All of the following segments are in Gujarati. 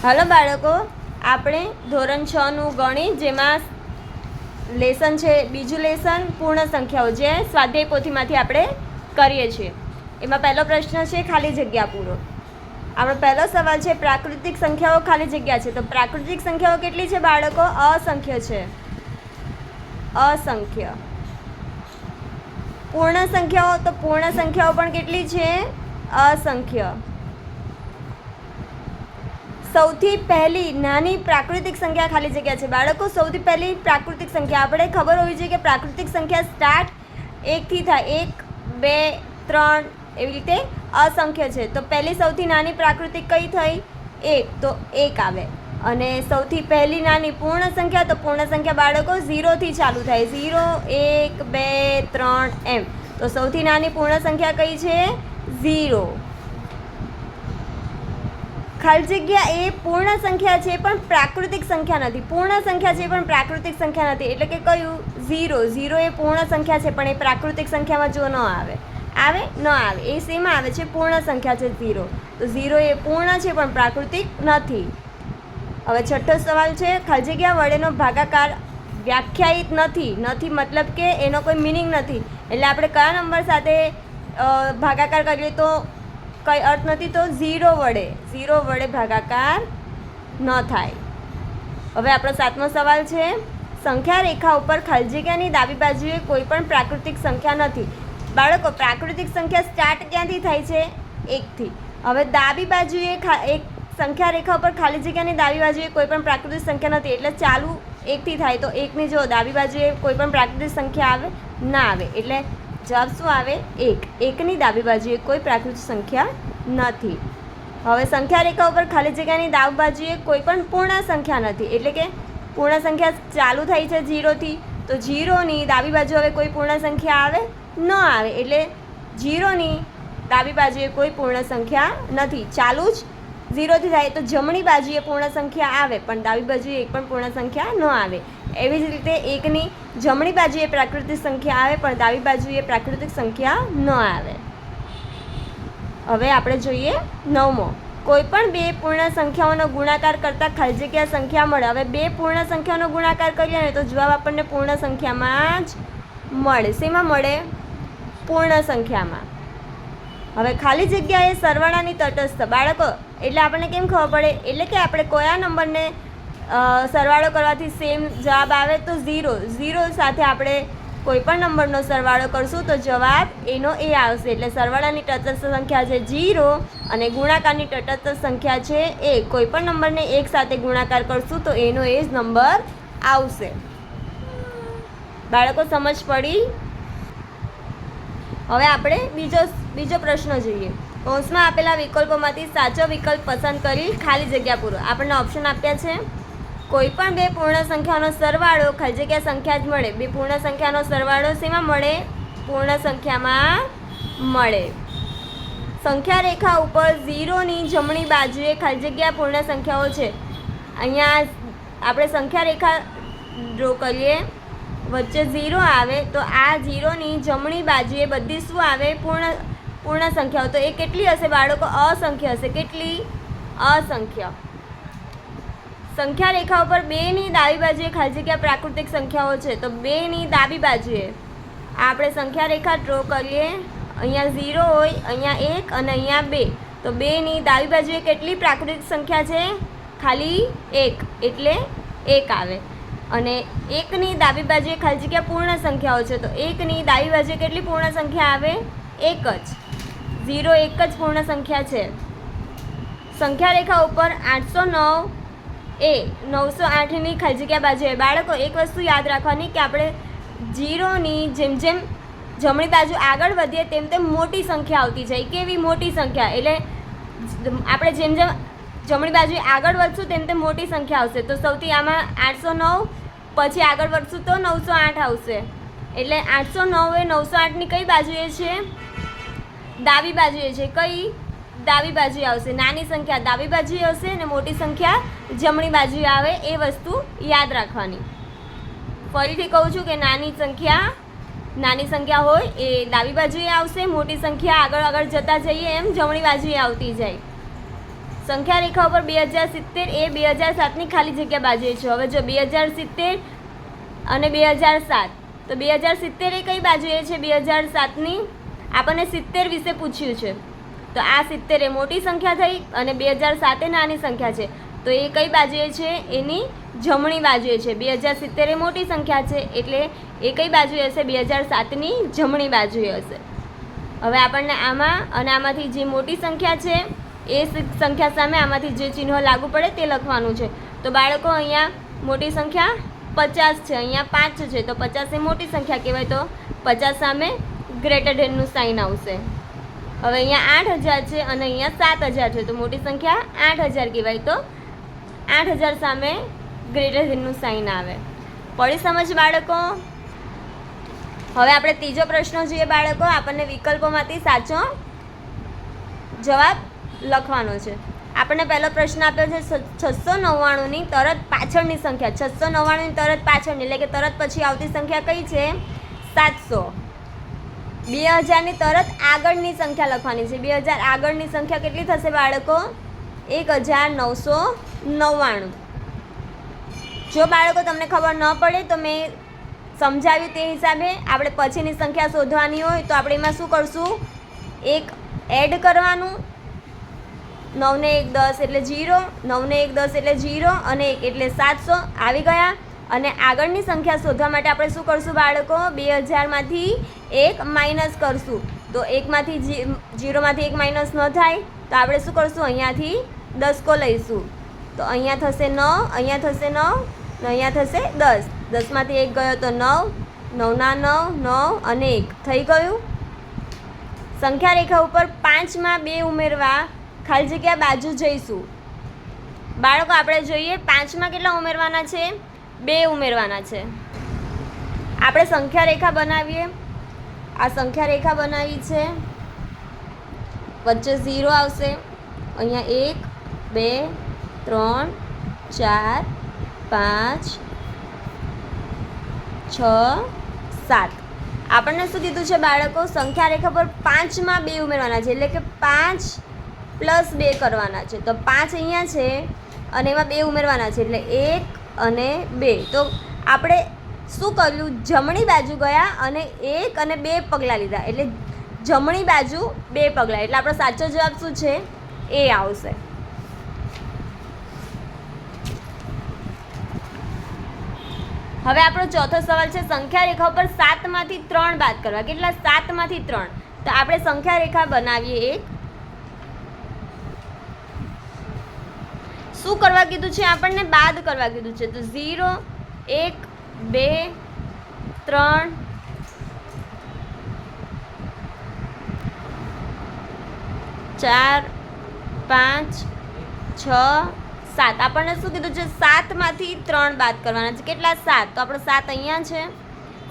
હાલો બાળકો, આપણે ધોરણ 6 નું ગણિત જેમાં લેસન છે બીજું લેસન પૂર્ણ સંખ્યાઓ જે સ્વાધ્યાય પોથીમાંથી આપણે કરીએ છીએ. એમાં પહેલો પ્રશ્ન છે ખાલી જગ્યા પૂરો. આપણો પહેલો સવાલ છે પ્રાકૃતિક સંખ્યાઓ ખાલી જગ્યા છે. તો પ્રાકૃતિક સંખ્યાઓ કેટલી છે બાળકો? અસંખ્ય છે. અસંખ્ય. પૂર્ણ સંખ્યાઓ, તો પૂર્ણ સંખ્યાઓ પણ કેટલી છે? અસંખ્ય. સૌથી પહેલી નાની પ્રાકૃતિક સંખ્યા ખાલી જગ્યા છે બાળકો. સૌથી પહેલી પ્રાકૃતિક સંખ્યા આપણે ખબર હોવી જોઈએ કે પ્રાકૃતિક સંખ્યા સ્ટાર્ટ 1 થી થાય. 1, 2, 3 એવી રીતે અસંખ્ય છે. તો પહેલી સૌથી નાની પ્રાકૃતિક કઈ થઈ? 1. તો 1 આવે. અને સૌથી પહેલી નાની પૂર્ણ સંખ્યા, તો પૂર્ણ સંખ્યા બાળકો 0 થી ચાલુ થાય. 0, 1, 2, 3 એમ. તો સૌથી નાની પૂર્ણ સંખ્યા કઈ છે? 0. ખાલી જગ્યા એ પૂર્ણ સંખ્યા છે પણ પ્રાકૃતિક સંખ્યા નથી. પૂર્ણ સંખ્યા છે પણ પ્રાકૃતિક સંખ્યા નથી. એટલે કે કયું? 0. 0 એ પૂર્ણ સંખ્યા છે પણ એ પ્રાકૃતિક સંખ્યામાં જો ન આવે. આવે? ન આવે. એ શેમાં આવે છે? પૂર્ણ સંખ્યા છે 0. તો 0 એ પૂર્ણ છે પણ પ્રાકૃતિક નથી. હવે છઠ્ઠો સવાલ છે ખાલી જગ્યા વડેનો ભાગાકાર વ્યાખ્યાયિત નથી. નથી મતલબ કે એનો કોઈ મિનિંગ નથી. એટલે આપણે કયા નંબર સાથે ભાગાકાર કરીએ તો કંઈ અર્થ નથી? તો 0 વડે. 0 વડે ભાગાકાર ન થાય. હવે આપણો સાતમો સવાલ છે સંખ્યા રેખા ઉપર ખાલી જગ્યાની ડાબી બાજુએ કોઈ પણ પ્રાકૃતિક સંખ્યા નથી. બાળકો, પ્રાકૃતિક સંખ્યા સ્ટાર્ટ ક્યાંથી થાય છે? 1 થી. હવે ડાબી બાજુએ એક સંખ્યા રેખા ઉપર ખાલી જગ્યાની ડાબી બાજુએ કોઈ પણ પ્રાકૃતિક સંખ્યા નથી. એટલે ચાલુ 1 થી થાય. તો 1 ની જો ડાબી બાજુએ કોઈ પણ પ્રાકૃતિક સંખ્યા આવે? ના આવે. એટલે જવાબ શું આવે? 1. 1 ની ડાબી બાજુએ કોઈ પ્રાકૃતિક સંખ્યા નથી. હવે સંખ્યા રેખા ઉપર ખાલી જગ્યાની ડાબી બાજુએ કોઈ પણ પૂર્ણ સંખ્યા નથી. એટલે કે પૂર્ણ સંખ્યા ચાલુ થઈ છે 0 થી. તો 0 ની ડાબી બાજુ હવે કોઈ પૂર્ણ સંખ્યા આવે? ન આવે. એટલે 0 ની ડાબી બાજુએ કોઈ પૂર્ણ સંખ્યા નથી. ચાલુ જ 0 થી થાય. તો જમણી બાજુએ પૂર્ણ સંખ્યા આવે પણ ડાબી બાજુએ એક પણ પૂર્ણ સંખ્યા ન આવે. એવી જ રીતે 1 ની જમણી બાજુએ પ્રાકૃતિક સંખ્યા આવે પણ ડાબી બાજુએ પ્રાકૃતિક સંખ્યા ન આવે. હવે આપણે જોઈએ 9મો. કોઈ પણ બે પૂર્ણ સંખ્યાઓનો ગુણાકાર કરતાં ખાલી જગ્યા સંખ્યા મળે. હવે બે પૂર્ણ સંખ્યાનો ગુણાકાર કરીએ ને તો જવાબ આપણને પૂર્ણ સંખ્યામાં જ મળે. શેમાં મળે? પૂર્ણ સંખ્યામાં. હવે ખાલી જગ્યા એ સરવાળાની તટસ્થ. બાળકો, એટલે આપણને કેમ ખબર પડે? એટલે કે આપણે કયા નંબરને સરવાળો કરવાથી સેમ જવાબ આવે? તો 0. 0 સાથે આપણે કોઈ પણ નંબરનો સરવાળો કરશું તો જવાબ એનો એ આવશે. એટલે સરવાળાની તટસ્થ સંખ્યા છે 0 અને ગુણાકારની તટસ્થ સંખ્યા છે 1. કોઈ પણ નંબરને 1 સાથે ગુણાકાર કરશું તો એનો એ જ નંબર આવશે. બાળકો, સમજ પડી? હવે આપણે બીજો પ્રશ્ન જોઈએ. કૌંસમાં આપેલા વિકલ્પોમાંથી સાચો વિકલ્પ પસંદ કરી ખાલી જગ્યા પૂરો. આપણને ઓપ્શન આપ્યા છે કોઈ પણ બે પૂર્ણ સંખ્યાનો સરવાળો ખાલી જગ્યા સંખ્યા જ મળે. બે પૂર્ણ સંખ્યાનો સરવાળો શેમાં મળે? પૂર્ણ સંખ્યામાં મળે. સંખ્યા રેખા ઉપર 0 ની જમણી બાજુએ ખાલી જગ્યા પૂર્ણ સંખ્યાઓ છે. અહીંયા આપણે સંખ્યા રેખા ડ્રો કરીએ, વચ્ચે 0 આવે તો આ 0 ની જમણી બાજુએ બધી શું આવે? પૂર્ણ સંખ્યાઓ. તો એ કેટલી હશે બાળકો? અસંખ્ય હશે. કેટલી? અસંખ્ય. સંખ્યા રેખા ઉપર 2 ની ડાબી બાજુએ ખાલી જગ્યા પ્રાકૃતિક સંખ્યાઓ છે. તો 2 ની ડાબી બાજુએ આપણે સંખ્યા રેખા ડ્રો કરીએ. અહીંયા 0 હોય, અહીંયા 1 અને અહીંયા 2. તો 2 ની ડાબી બાજુએ કેટલી પ્રાકૃતિક સંખ્યા છે? ખાલી 1. એટલે 1 આવે. અને 1 ની ડાબી બાજુએ ખાલી જગ્યા પૂર્ણ સંખ્યાઓ છે. તો 1 ની ડાબી બાજુએ કેટલી પૂર્ણ સંખ્યા આવે? 1 જ. 0 એક જ પૂર્ણ સંખ્યા છે. સંખ્યા રેખા ઉપર 809 એ 908ની ખાલી જગ્યા બાજુએ. બાળકો, એક વસ્તુ યાદ રાખવાની કે આપણે 0 ની જેમ જેમ જમણી બાજુ આગળ વધીએ તેમ તેમ મોટી સંખ્યા આવતી જાય. કેવી મોટી સંખ્યા? એટલે આપણે જેમ જેમ જમણી બાજુ આગળ વધશું તેમ તેમ મોટી સંખ્યા આવશે. તો સૌથી આમાં 809, પછી આગળ વધશું તો 908 આવશે. એટલે 809 એ 908ની કઈ બાજુએ છે? ડાબી બાજુએ છે. કઈ? ડાબી બાજુએ આવશે. નાની સંખ્યા ડાબી બાજુએ આવશે અને મોટી સંખ્યા જમણી બાજુએ આવે. એ વસ્તુ યાદ રાખવાની. ફરીથી કહું છું કે નાની સંખ્યા હોય એ ડાબી બાજુએ આવશે. મોટી સંખ્યા આગળ જતા જઈએ એમ જમણી બાજુએ આવતી જાય. સંખ્યા રેખા ઉપર 2070 એ 2007ની ખાલી જગ્યા બાજુએ છે. હવે જો 2070 અને 2007, તો 2070 એ કઈ બાજુએ છે? 2007ની. આપણને 70 વિશે પૂછ્યું છે, તો આ 70 એ મોટી સંખ્યા થઈ અને 2007 એ નાની સંખ્યા છે, તો એ કઈ બાજુએ છે? એની જમણી બાજુએ છે. 2070 એ મોટી સંખ્યા છે એટલે એ કઈ બાજુએ હશે? 2007ની જમણી બાજુએ હશે. હવે આપણને આમાં અને આમાંથી જે મોટી સંખ્યા છે એ સંખ્યા સામે આમાંથી જે ચિહ્ન લાગુ પડે તે લખવાનું છે. તો બાળકો અહીંયા મોટી સંખ્યા 50 છે, અહીંયા 5 છે, તો 50 એ મોટી સંખ્યા કહેવાય, તો 50 સામે ગ્રેટર ધેનનું સાઇન આવશે. હવે અહીંયા 8000 છે અને અહીંયા 7000 છે, તો મોટી સંખ્યા 8000 કહેવાય, તો 8000 સામે ગ્રેટર ધેનનું સાઇન આવે. પડી સમજ બાળકો? હવે આપણે ત્રીજો પ્રશ્ન જોઈએ બાળકો. આપણને વિકલ્પોમાંથી સાચો જવાબ લખવાનો છે. આપણને પહેલો પ્રશ્ન આપ્યો છે 699ની તરત પાછળની સંખ્યા. 699ની તરત પાછળની એટલે કે તરત પછી આવતી સંખ્યા કઈ છે? 700. 2000ની તરત આગળની સંખ્યા લખવાની છે. 2000 આગળની સંખ્યા કેટલી થશે બાળકો? 1999. જો બાળકો તમને ખબર ન પડે તો મેં સમજાવ્યું તે હિસાબે આપણે પછીની સંખ્યા શોધવાની હોય તો આપણે એમાં શું કરશું? એક એડ કરવાનું. 9 ને 1 10 એટલે 0, 9 ને 1 10 એટલે 0 અને 1 એટલે 700 આવી ગયા. અને આગળની સંખ્યા શોધવા માટે આપણે શું કરશું બાળકો? 2000માંથી 1 માઇનસ કરશું. તો 1માંથી 0માંથી 1 માઇનસ ન થાય તો આપણે શું કરશું? અહીંયાથી 10 લઈશું. તો અહીંયા થશે 9, અહીંયા થશે 9 ને અહીંયા થશે 10. 10માંથી 1 ગયો તો 9, 9 ના 9, 9 અને 1 થઈ ગયું. સંખ્યા રેખા ઉપર 5માં 2 ઉમેરવા ખાલી જગ્યા બાજુ જઈશું. બાળકો આપણે જોઈએ 5માં કેટલા ઉમેરવાના છે? 2 ઉમેરવાના છે. આપણે સંખ્યા રેખા બનાવીએ. આ સંખ્યા રેખા બનાવી છે, વચ્ચે 0 આવશે. અહીંયા 1 2 3 4 5 6 7. આપણને શું કીધું છે બાળકો? સંખ્યા રેખા પર 5માં 2 ઉમેરવાના છે એટલે કે 5 પ્લસ 2 કરવાના છે. તો 5 અહીંયા છે અને એમાં 2 ઉમેરવાના છે એટલે 1 અને 2. તો આપણે શું કર્યું? જમણી બાજુ ગયા અને 1 અને 2 પગલાં લીધા એટલે જમણી બાજુ 2 પગલાં, એટલે આપણો સાચો જવાબ શું છે? એ આવશે. હવે આપણો ચોથો સવાલ છે સંખ્યા રેખા પર 7માંથી 3 બાદ કરવા. કેટલા? 7માંથી 3. તો આપણે સંખ્યા રેખા બનાવીએ. એક શું કરવા કીધું છે? આપણને બાદ કરવા કીધું છે. તો 0 1 2 3 4 5 6 7. આપણને શું કીધું છે? 7માંથી 3 બાદ કરવાના છે. કેટલા? 7. તો આપણો 7 અહીંયા છે.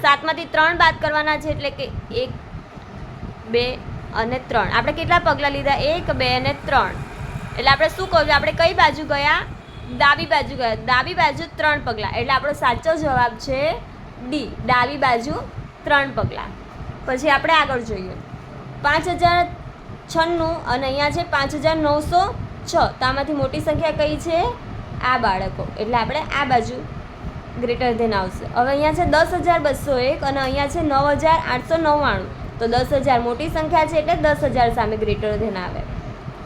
7માંથી 3 બાદ કરવાના છે એટલે કે 1 2 અને 3. આપણે કેટલા પગલાં લીધા? 1 2 અને 3. એટલે આપણે શું કહ્યું? આપણે કઈ બાજુ ગયા? ડાબી બાજુ ગયા. ડાબી બાજુ 3 પગલાં, એટલે આપણો સાચો જવાબ છે ડી, ડાબી બાજુ 3 પગલાં. પછી આપણે આગળ જોઈએ 5096 અને અહીંયા છે 5906. તો આમાંથી મોટી સંખ્યા કઈ છે? આ બાળકો, એટલે આપણે આ બાજુ ગ્રેટર ધેન આવશે. હવે અહીંયા છે 10201 અને અહીંયા છે 9899. તો 10000 મોટી સંખ્યા છે એટલે 10000 સામે ગ્રેટર ધેન આવે.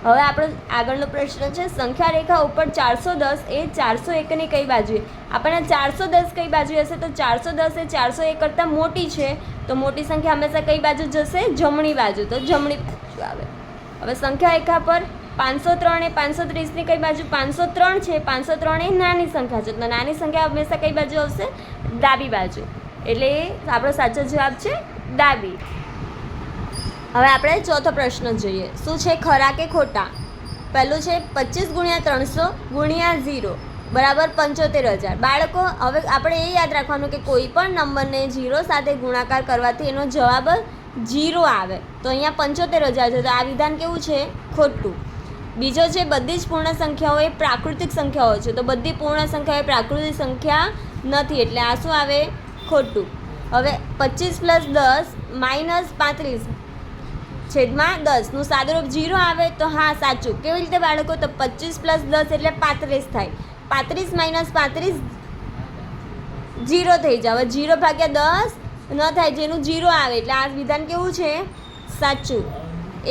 હવે આપણો આગળનો પ્રશ્ન છે સંખ્યા રેખા ઉપર 410 એ 401ની કઈ બાજુએ? આપણને 410 કઈ બાજુ હશે? તો 410 એ 401 કરતાં મોટી છે, તો મોટી સંખ્યા હંમેશા કઈ બાજુ જશે? જમણી બાજુ, તો જમણી બાજુ આવે. હવે સંખ્યા રેખા પર 503 એ 530ની કઈ બાજુ? 503 છે, 503 એ નાની સંખ્યા છે, તો નાની સંખ્યા હંમેશા કઈ બાજુ આવશે? ડાબી બાજુ, એટલે આપણો સાચો જવાબ છે ડાબી. હવે આપણે ચોથો પ્રશ્ન જોઈએ. શું છે? ખરા કે ખોટા? પહેલું છે 25 × 300 × 0 બરાબર 75000. બાળકો હવે આપણે એ યાદ રાખવાનું કે કોઈ પણ નંબરને 0 સાથે ગુણાકાર કરવાથી એનો જવાબ 0 આવે. તો અહીંયા 75000 છે, તો આ વિધાન કેવું છે? ખોટું. બીજો છે બધી જ પૂર્ણ સંખ્યાઓ એ પ્રાકૃતિક સંખ્યાઓ છે, તો બધી પૂર્ણ સંખ્યાઓ એ પ્રાકૃતિક સંખ્યા નથી, એટલે આ શું આવે? ખોટું. હવે 25 + 10 - 35 છેદમાં 10નું સાદુરૂપ 0 આવે તો હા સાચું. કેવી રીતે બાળકો? તો 25 + 10 એટલે 35 થાય. 35 - 35 0 થઈ જાય. હવે 0 / 10 ન થાય, જેનું 0 આવે એટલે આ વિધાન કેવું છે? સાચું.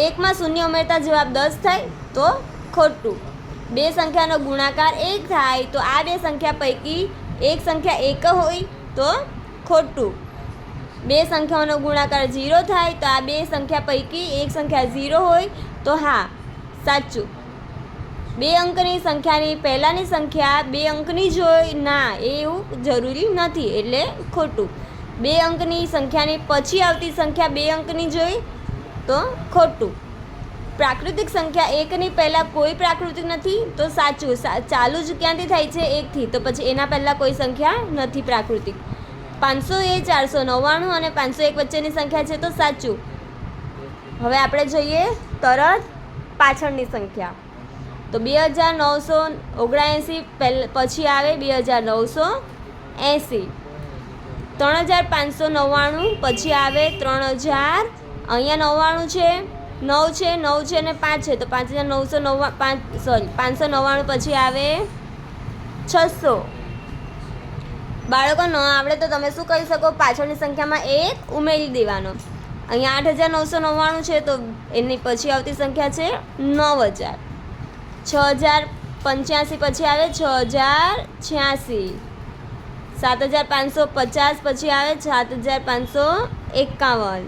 1માં શૂન્ય ઉમેરતા જવાબ 10 થાય તો ખોટું. બે સંખ્યાનો ગુણાકાર 1 થાય તો આ બે સંખ્યા પૈકી એક સંખ્યા 1 હોય તો ખોટું. બે સંખ્યાઓનો ગુણાકાર 0 થાય તો આ બે સંખ્યા પૈકી એક સંખ્યા 0 હોય તો હા સાચું. બે અંકની સંખ્યાની પહેલાંની સંખ્યા 2 અંકની જ હોય ના, એવું જરૂરી નથી એટલે ખોટું. બે અંકની સંખ્યાની પછી આવતી સંખ્યા 2 અંકની જ હોય તો ખોટું. પ્રાકૃતિક સંખ્યા 1ની પહેલાં કોઈ પ્રાકૃતિક નથી તો સાચું. ચાલુ જ ક્યાંથી થાય છે? 1થી, તો પછી એના પહેલાં કોઈ સંખ્યા નથી પ્રાકૃતિક. 500 એ 499 અને 501 વચ્ચેની સંખ્યા છે તો સાચું. હવે આપણે જોઈએ તરત પાછળની સંખ્યા. તો 2979 પછી આવે 2980. 3599 પછી આવે 3000. અહીંયા 99 છે, 9 છે, 9 છે અને 5 છે તો 599 પછી આવે 600. બાળકો ન આવડે તો તમે શું કરી શકો? પાછળની સંખ્યામાં 1 ઉમેરી દેવાનો. અહીંયા 8999 છે તો એની પછી આવતી સંખ્યા છે 9000. 6085 પછી આવે 6086. 7550 પછી આવે 7551.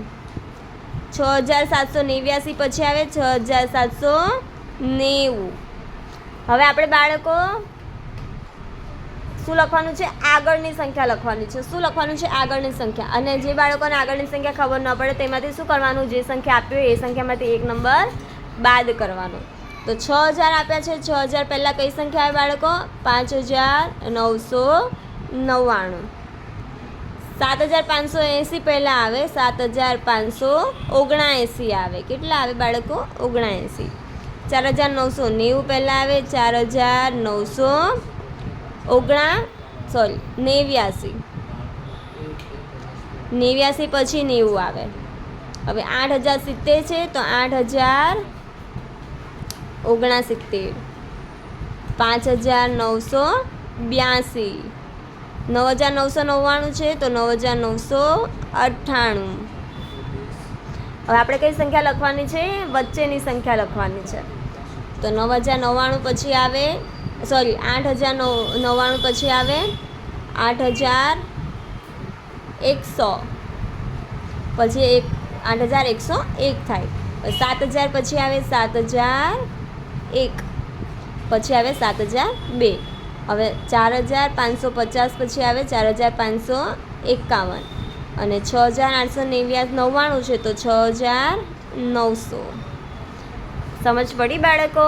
6789 પછી આવે 6790. હવે આપણે બાળકો શું લખવાનું છે? આગળની સંખ્યા લખવાની છે. શું લખવાનું છે? આગળની સંખ્યા. અને જે બાળકોને આગળની સંખ્યા ખબર ન પડે તેમાંથી શું કરવાનું? જે સંખ્યા આપી હોય એ સંખ્યામાંથી એક નંબર બાદ કરવાનો. તો 6000 આપ્યા છે. 6000 પહેલાં કઈ સંખ્યા આવે બાળકો? 5999. 7580 પહેલાં આવે 7579 આવે. કેટલા આવે બાળકો? 79. 4990 પહેલાં આવે 4989 પછી 90 આવે. હવે 8070 છે તો 8069. 5982. 9999 છે તો 9998. હવે આપણે કઈ સંખ્યા લખવાની છે? વચ્ચેની સંખ્યા લખવાની છે. તો 9099 પછી આવે 8099 પછી આવે 8100. પછી 8101 થાય. 7000 પછી આવે 7001. પછી આવે 7002. હવે 4550 પછી આવે 4551. અને 6899 છે તો 6900. સમજ પડી બાળકો?